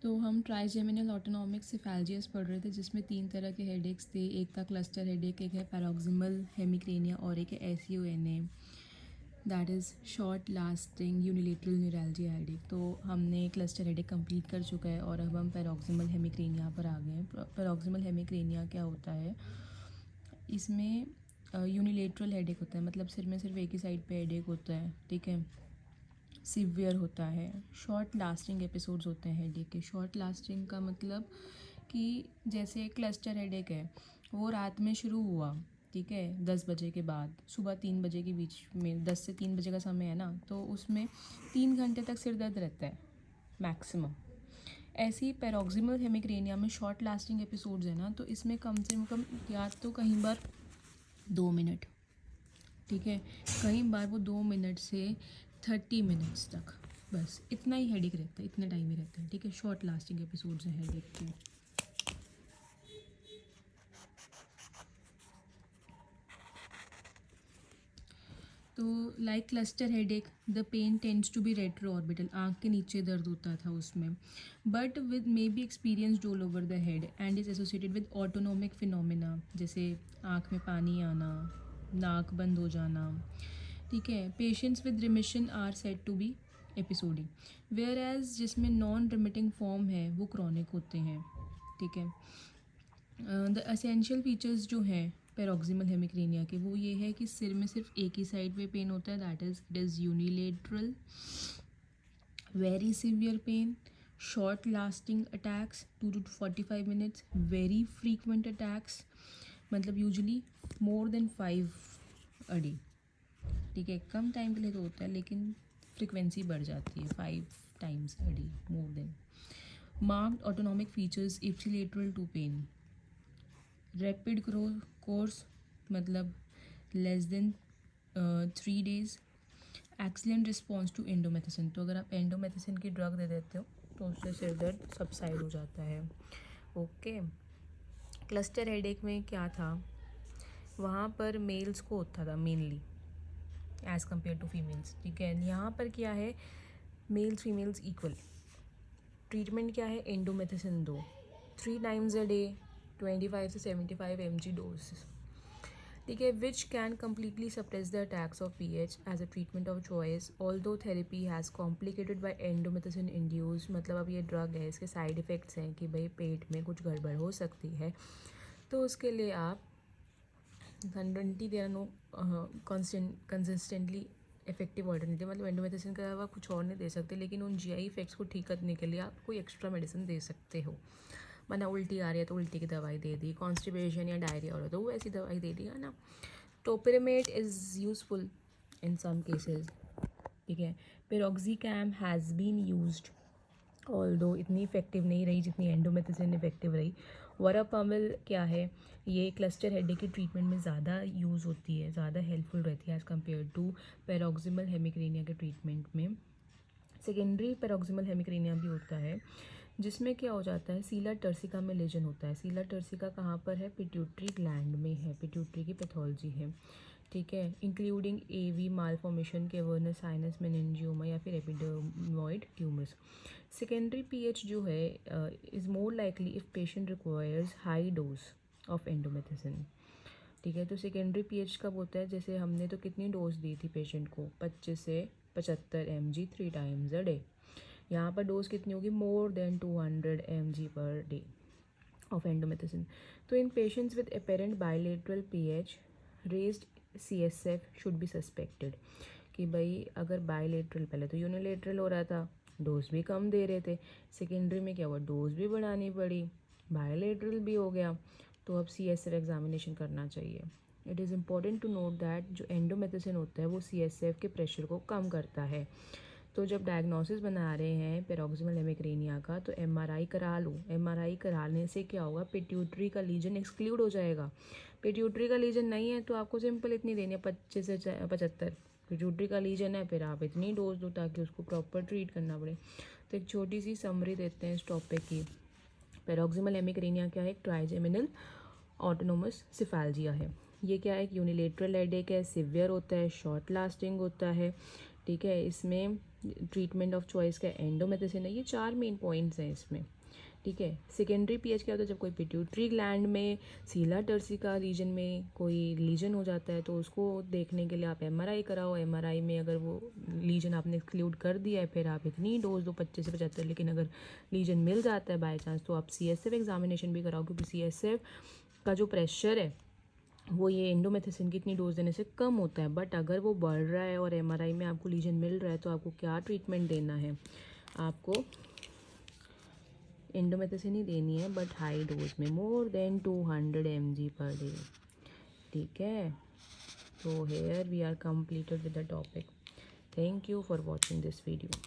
तो हम trigeminal autonomic सिफेल्जियस पढ़ रहे थे, जिसमें 3 तरह के हेडेक्स थे। एक था क्लस्टर हेडेक, एक है पैरोक्सिमल हेमिक्रेनिया और एक है SUNA, that is short lasting unilateral neuralgia headache. तो हमने क्लस्टर हेडेक कंप्लीट कर चुका है और अब हम पैरोक्सिमल हेमिक्रेनिया पर आ गए हैं। पैरोक्सिमल हेमिक्रेनिया क्या होता है? इसमें यूनिलेटरल हेडेक होता है, मतलब सिर में सिर्फ एक ही साइड पे हेडेक होता है, ठीक है। सीवियर होता है। शॉर्ट लास्टिंग एपिसोड्स होते हैं हेडेक के। शॉर्ट लास्टिंग का मतलब कि जैसे क्लस्टर हेडेक है, वो रात में शुरू हुआ, ठीक है, 10 बजे के बाद, सुबह 3 बजे के बीच में, 10 से 3 बजे का समय है ना, तो उसमें 3 घंटे तक सिर दर्द रहता है मैक्सिमम। ऐसे ही पैरोक्सिमल हेमिक्रेनिया में शॉर्ट लास्टिंग एपिसोड्स है ना, तो इसमें कम से कम या तो कहीं बार 2 मिनट, ठीक है, कई बार वो 2 मिनट से 30 मिनट्स तक, बस इतना ही हेडेक रहता है, इतने टाइम ही रहता है, ठीक है। शॉर्ट लास्टिंग एपिसोड्स हैं हेडेक के। तो like cluster headache, the pain tends to be retro orbital, आँख के नीचे दर्द होता था उसमें, but with may be experienced all over the head and is associated with autonomic phenomena, जैसे आँख में पानी आना, नाक बंद हो जाना, ठीक है। Patients with remission are said to be episodic, whereas जिसमें नॉन रिमिटिंग फॉर्म है वो क्रॉनिक होते हैं, ठीक है। द एसेंशियल फीचर्स जो हैं पैरोक्सिमल हेमिक्रेनिया के, वो ये है कि सिर में सिर्फ एक ही साइड पे पेन होता है, that is it is unilateral, very severe pain, short lasting attacks 2 to 45 minutes, very frequent attacks, मतलब usually more than 5 a day, ठीक है। कम टाइम के लिए तो होता है लेकिन फ्रिक्वेंसी बढ़ जाती है, 5 times a day more than. Marked autonomic features ipsilateral to pain, rapid course, मतलब less than 3 days, excellent response to indomethacin, तो अगर आप एंडोमेथिसिन की ड्रग दे देते हो तो उससे सिर दर्द सबसाइड हो जाता है, ओके। क्लस्टर हेडेक में क्या था, वहाँ पर मेल्स को होता था mainly as compare to females, ठीक है। यहाँ पर क्या है, मेल्स फीमेल्स इक्वल। ट्रीटमेंट क्या है, एंडोमेथिसिन दो 3 times a day, 25 से 75 mg डोज, ठीक है, which can completely suppress the attacks of PH as a treatment of choice, although therapy has complicated by indomethacin induce, मतलब अब ये ड्रग है, इसके साइड इफ़ेक्ट्स हैं कि भाई पेट में कुछ गड़बड़ हो सकती है, तो उसके लिए आप कंटेंटी देना नो कंसिस्टेंटली इफेक्टिव ऑल्टरनेटिव, मतलब एंडोमेथिसिन के अलावा कुछ और नहीं दे सकते, लेकिन उन जीआई इफेक्ट्स को ठीक करने के लिए आप कोई एक्स्ट्रा मेडिसिन दे सकते हो। वरना उल्टी आ रही है तो उल्टी की दवाई दे दी, कॉन्स्टिपेशन या डायरिया हो रहा है तो वो ऐसी दवाई दे दी, है ना। Topiramate is useful in some cases, ठीक है। Piroxicam has been used, although इतनी इफेक्टिव नहीं रही जितनी एंडोमेथिसिन इफेक्टिव रही। वरापामिल क्या है, ये क्लस्टर हेडेक की ट्रीटमेंट में ज़्यादा यूज़ होती है, ज़्यादा हेल्पफुल रहती है एज़ कम्पेयर टू पैरोक्सिमल हेमिक्रेनिया के ट्रीटमेंट में। सेकेंडरी पैरोक्सिमल हेमिक्रेनिया भी होता है, जिसमें क्या हो जाता है, सीला टर्सिका में लेजन होता है। सीला टर्सिका कहाँ पर है, पिट्यूटरी ग्लैंड में है, पिट्यूटरी की पैथोलॉजी है, ठीक है, including AV malformation, cavernous sinus meningioma या फिर एपिडर्मोइड ट्यूमर्स। सेकेंडरी पीएच जो है is more likely if patient requires high dose of indomethacin, ठीक है। तो सेकेंडरी पीएच कब होता है, जैसे हमने तो कितनी डोज दी थी पेशेंट को, 25 से 75 mg 3 times a day, यहाँ पर डोज कितनी होगी, more than 200 mg per day of indomethacin. तो in patients with apparent bilateral PH raised CSF should be suspected, कि भाई अगर बायलेटरल, पहले तो यूनिलेटरल हो रहा था, डोज भी कम दे रहे थे, सेकेंडरी में क्या हुआ, डोज भी बढ़ानी पड़ी, बायलेटरल भी हो गया, तो अब सीएसएफ एग्जामिनेशन करना चाहिए। It is important to note that जो एंडोमेथिसिन होता है वो सीएसएफ के प्रेशर को कम करता है। तो जब डायग्नोसिस बना रहे हैं पैरोक्सिमल हेमिक्रेनिया का, तो एमआरआई करा लो। एमआरआई कराने से क्या होगा, पिट्यूटरी का लीजन एक्सक्लूड हो जाएगा। पिट्यूटरी का लीजन नहीं है तो आपको सिंपल इतनी देनी है, 25 से 75। पिट्यूटरी का लीजन है, फिर आप इतनी डोज दो ताकि उसको प्रॉपर ट्रीट करना पड़े। तो एक छोटी सी समरी देते हैं इस टॉपिक की। पैरोक्सिमल हेमिक्रेनिया क्या है, एक ट्राइजेमिनल ऑटोनोमस सिफेल्जिया है। ये क्या है, एक यूनिलेटरल हेडेक है, सिवियर होता है, शॉर्ट लास्टिंग होता है, ठीक है। इसमें ट्रीटमेंट ऑफ चॉइस का एंडोमेट्रियसिस है। ये 4 मेन पॉइंट्स हैं इसमें, ठीक है। सेकेंडरी पीएच क्या होता है, जब कोई पिट्यूटरी ग्लैंड में सीला टर्सिका रीजन में कोई लीजन हो जाता है तो उसको देखने के लिए आप एमआरआई कराओ। एमआरआई में अगर वो लीजन आपने एक्सक्लूड कर दिया है फिर आप इतनी डोज दो 25 से 75, लेकिन अगर लीजन मिल जाता है बाय चांस तो आप सीएसएफ एग्जामिनेशन भी कराओ, क्योंकि सीएसएफ का जो प्रेशर है वो ये एंडोमेथिसिन की इतनी डोज देने से कम होता है। बट अगर वो बढ़ रहा है और एमआरआई में आपको लीजन मिल रहा है तो आपको क्या ट्रीटमेंट देना है, आपको एंडोमेथिसिन ही देनी है, बट हाई डोज में, more than 200 mg per day, ठीक है। तो here we are completed with the topic. Thank you for watching this video.